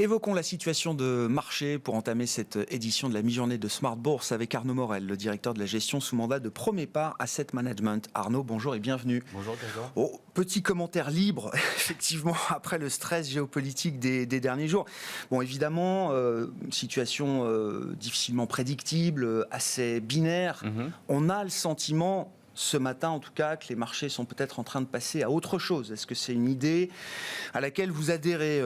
Évoquons la situation de marché pour entamer cette édition de la mi-journée de Smart Bourse avec Arnaud Morel, le directeur de la gestion sous mandat de Premier Pas Asset Management. Arnaud, bonjour et bienvenue. Bonjour Grégoire. Petit commentaire libre, effectivement, après le stress géopolitique des derniers jours. Bon, évidemment, une situation difficilement prédictible, assez binaire. On a le sentiment, ce matin en tout cas, que les marchés sont peut-être en train de passer à autre chose. Est-ce que c'est une idée à laquelle vous adhérez,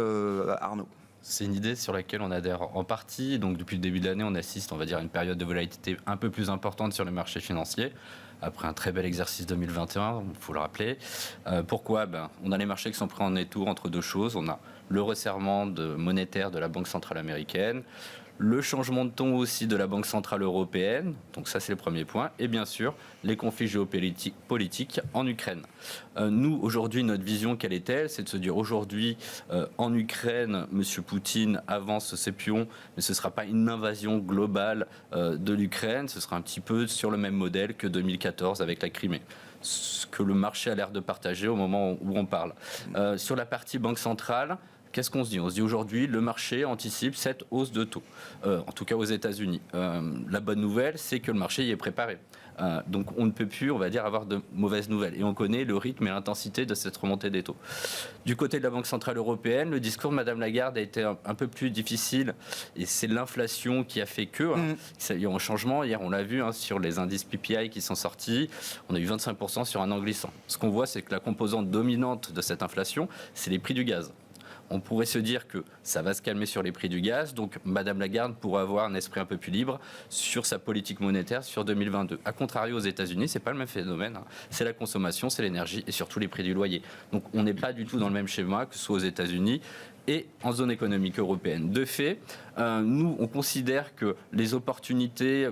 Arnaud ? C'est une idée sur laquelle on adhère en partie. Donc depuis le début de l'année, on assiste, on va dire, à une période de volatilité un peu plus importante sur les marchés financiers, après un très bel exercice 2021, il faut le rappeler. Pourquoi ? On a les marchés qui sont pris en étau entre deux choses. On a le resserrement monétaire de la Banque centrale américaine, le changement de ton aussi de la Banque centrale européenne, donc ça c'est le premier point, et bien sûr les conflits géopolitiques en Ukraine. Nous, aujourd'hui, notre vision, quelle est-elle ? C'est de se dire aujourd'hui, en Ukraine, M. Poutine avance ses pions, mais ce ne sera pas une invasion globale de l'Ukraine, ce sera un petit peu sur le même modèle que 2014 avec la Crimée. Ce que le marché a l'air de partager au moment où on parle. Sur la partie Banque centrale, qu'est-ce qu'on se dit ? On se dit aujourd'hui, le marché anticipe cette hausse de taux, en tout cas aux États-Unis. La bonne nouvelle, c'est que le marché y est préparé. Donc on ne peut plus, on va dire, avoir de mauvaises nouvelles. Et on connaît le rythme et l'intensité de cette remontée des taux. Du côté de la Banque centrale européenne, le discours de Mme Lagarde a été un peu plus difficile. Et c'est l'inflation qui a fait que. Il y a eu un changement. Hier, on l'a vu sur les indices PPI qui sont sortis. On a eu 25% sur un an glissant. Ce qu'on voit, c'est que la composante dominante de cette inflation, c'est les prix du gaz. On pourrait se dire que ça va se calmer sur les prix du gaz, donc Mme Lagarde pourrait avoir un esprit un peu plus libre sur sa politique monétaire sur 2022. A contrario, aux États-Unis, c'est pas le même phénomène. C'est la consommation, c'est l'énergie et surtout les prix du loyer. Donc on n'est pas du tout dans le même schéma que ce soit aux États-Unis et en zone économique européenne. De fait, nous, on considère que les opportunités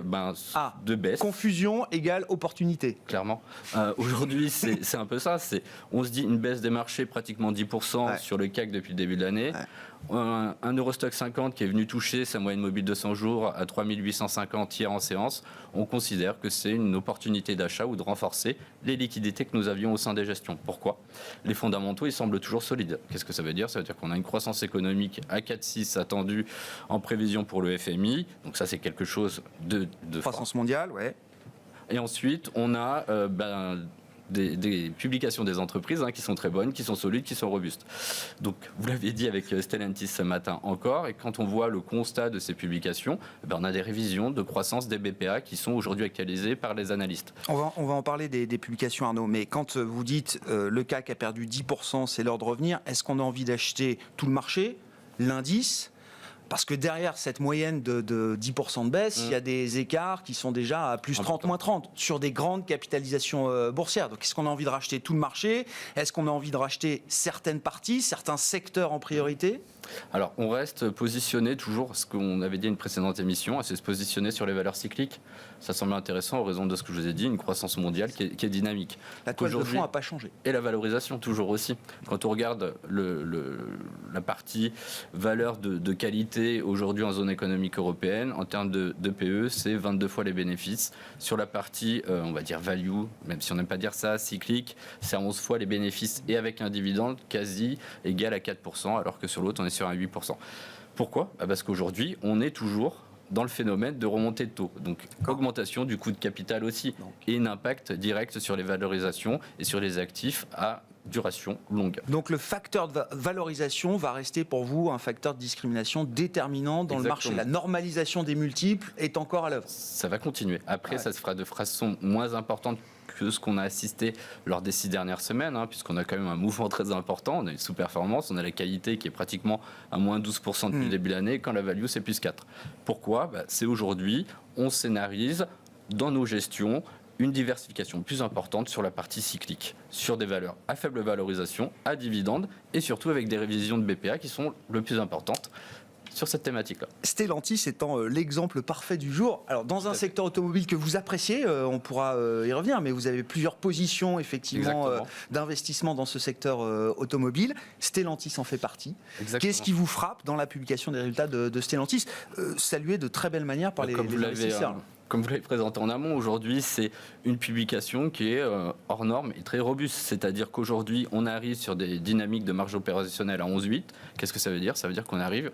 de baisse... Confusion égale opportunité. Clairement. Aujourd'hui, c'est un peu ça. On se dit une baisse des marchés pratiquement 10% sur le CAC depuis le début de l'année. Un Eurostock 50 qui est venu toucher sa moyenne mobile de 100 jours à 3850 hier en séance. On considère que c'est une opportunité d'achat ou de renforcer les liquidités que nous avions au sein des gestions. Pourquoi ? Les fondamentaux, ils semblent toujours solides. Qu'est-ce que ça veut dire ? Ça veut dire qu'on a une croissance économique à 4,6 attendue en prévision pour le FMI. Donc ça, c'est quelque chose de croissance mondiale, ouais. Et ensuite, on a des publications des entreprises qui sont très bonnes, qui sont solides, qui sont robustes. Donc, vous l'avez dit avec Stellantis ce matin encore, et quand on voit le constat de ces publications, on a des révisions de croissance des BPA qui sont aujourd'hui actualisées par les analystes. On va en parler des publications, Arnaud, mais quand vous dites le CAC a perdu 10%, c'est l'heure de revenir, est-ce qu'on a envie d'acheter tout le marché, l'indice ? Parce que derrière cette moyenne de 10% de baisse, il y a des écarts qui sont déjà à plus 30, moins 30 sur des grandes capitalisations boursières. Donc, est-ce qu'on a envie de racheter tout le marché ? Est-ce qu'on a envie de racheter certaines parties, certains secteurs en priorité ? Alors, on reste positionné toujours, ce qu'on avait dit à une précédente émission, c'est se positionner sur les valeurs cycliques. Ça semble intéressant en raison de ce que je vous ai dit, une croissance mondiale qui est dynamique. La toile de fond n'a pas changé. Et la valorisation, toujours aussi. Quand on regarde la partie valeur de qualité aujourd'hui en zone économique européenne, en termes de PE, c'est 22 fois les bénéfices. Sur la partie, on va dire value, même si on n'aime pas dire ça, cyclique, c'est à 11 fois les bénéfices et avec un dividende quasi égal à 4%, alors que sur l'autre, on est sur un 8%. Pourquoi ? Parce qu'aujourd'hui, on est toujours dans le phénomène de remontée de taux. Donc, augmentation du coût de capital aussi. Et un impact direct sur les valorisations et sur les actifs à duration longue. Donc, le facteur de valorisation va rester pour vous un facteur de discrimination déterminant dans le marché. La normalisation des multiples est encore à l'œuvre. Ça va continuer. Après, ça se fera de façon moins importante que ce qu'on a assisté lors des 6 dernières semaines, puisqu'on a quand même un mouvement très important, on a une sous-performance, on a la qualité qui est pratiquement à moins 12% depuis le début de l'année, quand la value c'est plus 4. Pourquoi ? C'est aujourd'hui, on scénarise dans nos gestions une diversification plus importante sur la partie cyclique, sur des valeurs à faible valorisation, à dividende, et surtout avec des révisions de BPA qui sont le plus importantes sur cette thématique-là. Stellantis étant l'exemple parfait du jour. Alors, dans un secteur automobile que vous appréciez, on pourra y revenir, mais vous avez plusieurs positions, effectivement, d'investissement dans ce secteur automobile. Stellantis en fait partie. Exactement. Qu'est-ce qui vous frappe dans la publication des résultats de Stellantis, salué de très belle manière par les investisseurs ? comme vous l'avez présenté en amont, aujourd'hui, c'est une publication qui est hors norme et très robuste. C'est-à-dire qu'aujourd'hui, on arrive sur des dynamiques de marge opérationnelle à 11,8. Qu'est-ce que ça veut dire ? Ça veut dire qu'on arrive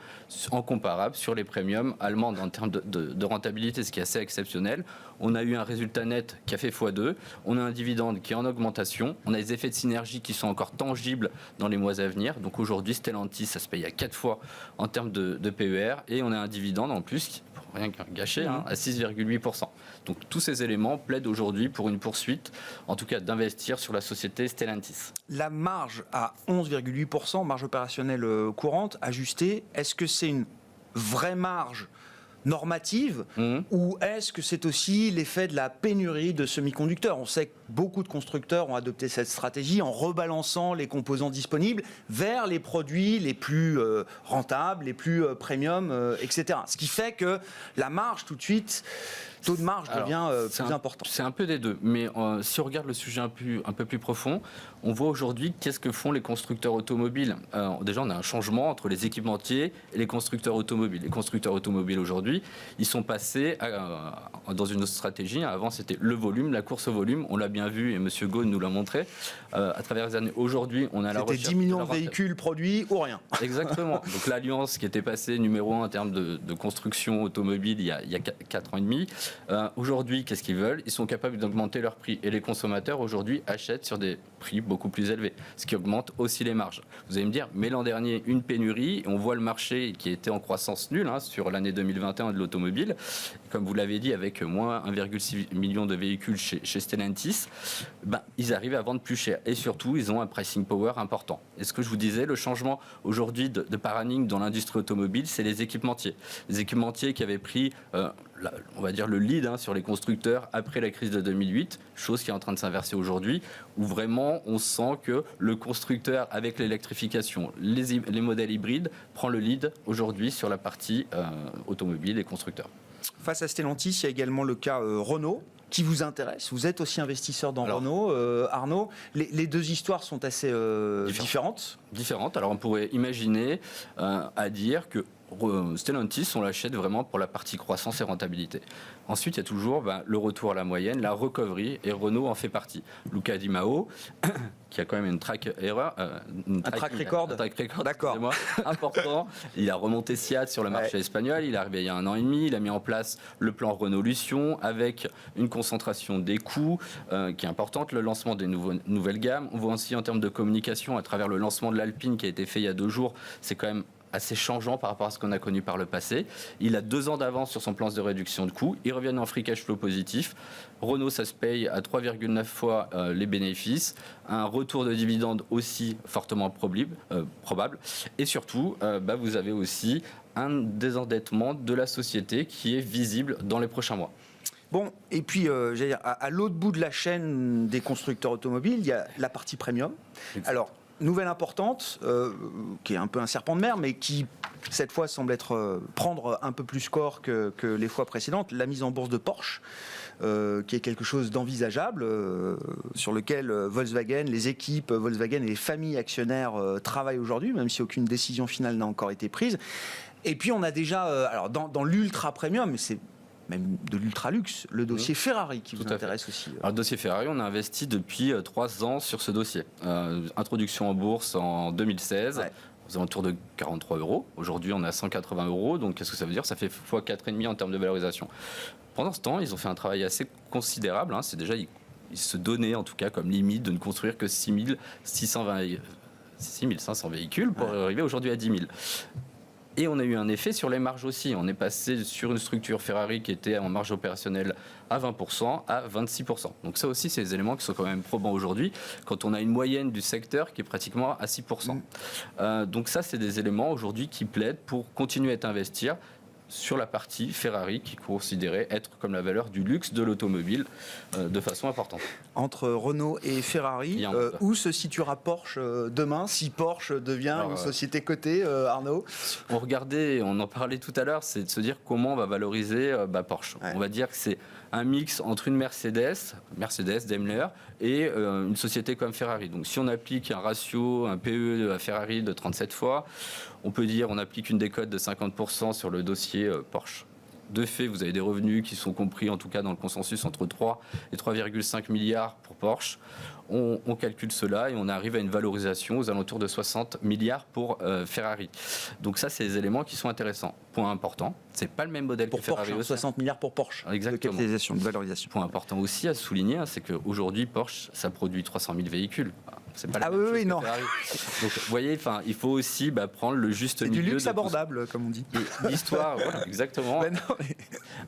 en comparable sur les premiums allemandes en termes de rentabilité, ce qui est assez exceptionnel. On a eu un résultat net qui a fait x2. On a un dividende qui est en augmentation. On a des effets de synergie qui sont encore tangibles dans les mois à venir. Donc aujourd'hui, Stellantis, ça se paye à 4 fois en termes de PER. Et on a un dividende en plus, rien gâché, à 6,8%. Donc tous ces éléments plaident aujourd'hui pour une poursuite, en tout cas d'investir sur la société Stellantis. La marge à 11,8%, marge opérationnelle courante, ajustée, est-ce que c'est une vraie marge normative ou est-ce que c'est aussi l'effet de la pénurie de semi-conducteurs ? On sait que beaucoup de constructeurs ont adopté cette stratégie en rebalançant les composants disponibles vers les produits les plus rentables, les plus premium, etc. Ce qui fait que la marge tout de suite, taux de marge devient plus important. C'est un peu des deux, mais si on regarde le sujet un peu plus profond, on voit aujourd'hui qu'est-ce que font les constructeurs automobiles. Déjà, on a un changement entre les équipementiers et les constructeurs automobiles. Les constructeurs automobiles aujourd'hui, ils sont passés dans une autre stratégie. Avant, c'était le volume, la course au volume. On l'a bien vu et M. Ghosn nous l'a montré à travers les années. Aujourd'hui, on a la recherche. C'était 10 millions de véhicules produits ou rien. Exactement. Donc l'Alliance qui était passée numéro 1 en termes de construction automobile il y a 4 ans et demi. Aujourd'hui, qu'est-ce qu'ils veulent ? Ils sont capables d'augmenter leur prix. Et les consommateurs aujourd'hui achètent sur des prix beaucoup plus élevés, ce qui augmente aussi les marges. Vous allez me dire, mais l'an dernier, une pénurie, on voit le marché qui était en croissance nulle sur l'année 2021 de l'automobile, comme vous l'avez dit, avec moins 1,6 million de véhicules chez Stellantis, ils arrivent à vendre plus cher. Et surtout, ils ont un pricing power important. Et ce que je vous disais, le changement aujourd'hui de paradigme dans l'industrie automobile, c'est les équipementiers. Les équipementiers qui avaient pris on va dire le lead sur les constructeurs après la crise de 2008, chose qui est en train de s'inverser aujourd'hui, où vraiment on sent que le constructeur avec l'électrification, les modèles hybrides, prend le lead aujourd'hui sur la partie automobile et constructeurs. Face à Stellantis, il y a également le cas Renault qui vous intéresse. Vous êtes aussi investisseur dans Renault, Arnaud. Les deux histoires sont assez différentes. Alors on pourrait imaginer à dire que Stellantis, on l'achète vraiment pour la partie croissance et rentabilité. Ensuite, il y a toujours le retour à la moyenne, la recovery, et Renault en fait partie. Luca Di Mao, qui a quand même un track record important. Il a remonté Seat sur le marché espagnol, il est arrivé il y a 1 an et demi, il a mis en place le plan Renault-Lution avec une concentration des coûts qui est importante, le lancement des nouvelles gammes. On voit aussi en termes de communication, à travers le lancement de l'Alpine qui a été fait il y a 2 jours, c'est quand même assez changeant par rapport à ce qu'on a connu par le passé. Il a 2 ans d'avance sur son plan de réduction de coûts. Ils reviennent en free cash flow positif. Renault, ça se paye à 3,9 fois les bénéfices. Un retour de dividende aussi fortement probable. Et surtout, vous avez aussi un désendettement de la société qui est visible dans les prochains mois. Bon, et puis, j'allais dire, à l'autre bout de la chaîne des constructeurs automobiles, il y a la partie premium. Alors, nouvelle importante, qui est un peu un serpent de mer, mais qui, cette fois, semble prendre un peu plus corps que les fois précédentes, la mise en bourse de Porsche, qui est quelque chose d'envisageable, sur lequel Volkswagen, les équipes Volkswagen et les familles actionnaires travaillent aujourd'hui, même si aucune décision finale n'a encore été prise. Et puis, on a déjà, alors dans l'ultra-premium, c'est même de l'ultra-luxe, le dossier Ferrari qui vous intéresse aussi. Alors, le dossier Ferrari, on a investi depuis 3 ans sur ce dossier. Introduction en bourse en 2016, aux alentours de 43 €. Aujourd'hui, on est à 180 €. Donc, qu'est-ce que ça veut dire ? Ça fait x4,5 en termes de valorisation. Pendant ce temps, ils ont fait un travail assez considérable. C'est déjà, ils se donnaient en tout cas comme limite de ne construire que 6500 véhicules pour arriver aujourd'hui à 10 000. Et on a eu un effet sur les marges aussi. On est passé sur une structure Ferrari qui était en marge opérationnelle à 20% à 26%. Donc ça aussi, c'est des éléments qui sont quand même probants aujourd'hui, quand on a une moyenne du secteur qui est pratiquement à 6%. Donc ça, c'est des éléments aujourd'hui qui plaident pour continuer à investir sur la partie Ferrari qui est considérée être comme la valeur du luxe de l'automobile de façon importante. Entre Renault et Ferrari, où se situera Porsche demain, si Porsche devient une société cotée, Arnaud ? On regardait, on en parlait tout à l'heure, c'est de se dire comment on va valoriser Porsche. On va dire que c'est un mix entre une Mercedes, Daimler, et une société comme Ferrari. Donc si on applique un ratio, un PE à Ferrari de 37 fois, on peut dire on applique une décote de 50% sur le dossier Porsche. de fait, vous avez des revenus qui sont compris, en tout cas dans le consensus, entre 3 et 3,5 milliards pour Porsche. On calcule cela et on arrive à une valorisation aux alentours de 60 milliards pour Ferrari. Donc ça, c'est des éléments qui sont intéressants. Point important, c'est pas le même modèle pour que Ferrari. Porsche, 60 milliards pour Porsche. Exactement. De capitalisation, de valorisation. Point important aussi à souligner, c'est qu'aujourd'hui, Porsche, ça produit 300 000 véhicules. C'est pas la même chose que non. Ferrari. Donc, vous voyez, il faut aussi prendre le juste milieu. C'est du luxe abordable, comme on dit. L'histoire, voilà, exactement.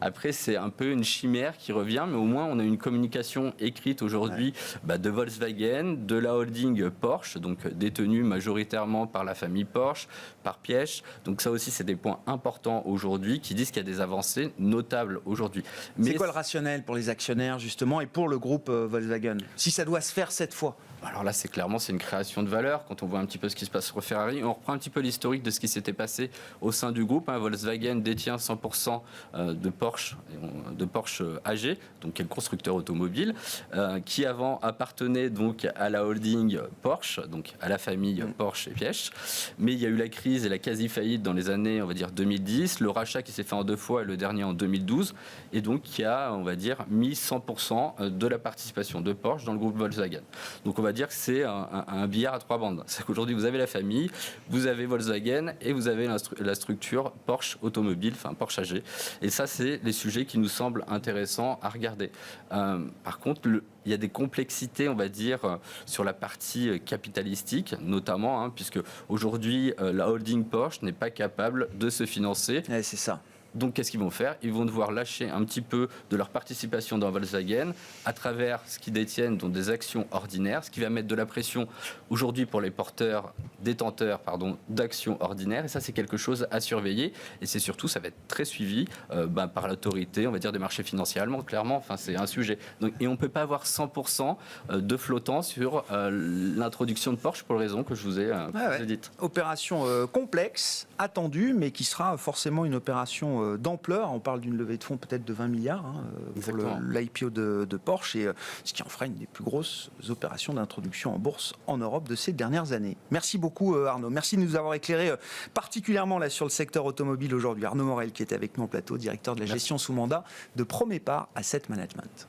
Après, c'est un peu une chimère qui revient, mais au moins, on a une communication écrite aujourd'hui de Volkswagen, de la holding Porsche, donc détenue majoritairement par la famille Porsche, par Piëch. Donc ça aussi, c'est des points importants aujourd'hui qui disent qu'il y a des avancées notables aujourd'hui. C'est quoi le rationnel pour les actionnaires, justement, et pour le groupe Volkswagen, si ça doit se faire cette fois? Alors là, c'est une création de valeur. Quand on voit un petit peu ce qui se passe sur Ferrari, on reprend un petit peu l'historique de ce qui s'était passé au sein du groupe. Volkswagen détient 100% de Porsche AG, donc qui est le constructeur automobile, qui avant appartenait donc à la holding Porsche, donc à la famille Porsche et Piëch. Mais il y a eu la crise et la quasi-faillite dans les années, on va dire 2010, le rachat qui s'est fait en 2 fois et le dernier en 2012, et donc qui a, on va dire, mis 100% de la participation de Porsche dans le groupe Volkswagen. Donc on va dire que c'est un billard à 3 bandes. C'est qu'aujourd'hui, vous avez la famille, vous avez Volkswagen et vous avez la structure Porsche automobile, enfin Porsche AG. Et ça, c'est les sujets qui nous semblent intéressants à regarder. Par contre, il y a des complexités, on va dire, sur la partie capitalistique, notamment, puisque aujourd'hui, la holding Porsche n'est pas capable de se financer. Ouais, c'est ça. Donc, qu'est-ce qu'ils vont faire? Ils vont devoir lâcher un petit peu de leur participation dans Volkswagen à travers ce qu'ils détiennent, donc des actions ordinaires, ce qui va mettre de la pression aujourd'hui pour les détenteurs d'actions ordinaires. Et ça, c'est quelque chose à surveiller. Et c'est surtout, ça va être très suivi par l'autorité, on va dire, des marchés financiers allemands, clairement. Enfin, c'est un sujet. Donc, et on ne peut pas avoir 100% de flottant sur l'introduction de Porsche pour les raisons que je vous ai dites. Opération complexe, attendue, mais qui sera forcément une opération d'ampleur. On parle d'une levée de fonds peut-être de 20 milliards pour l'IPO de Porsche, et ce qui en fera une des plus grosses opérations d'introduction en bourse en Europe de ces dernières années. Merci beaucoup Arnaud. Merci de nous avoir éclairé particulièrement là sur le secteur automobile aujourd'hui. Arnaud Morel qui était avec nous en plateau, directeur de la gestion sous mandat de Promépar Asset Management.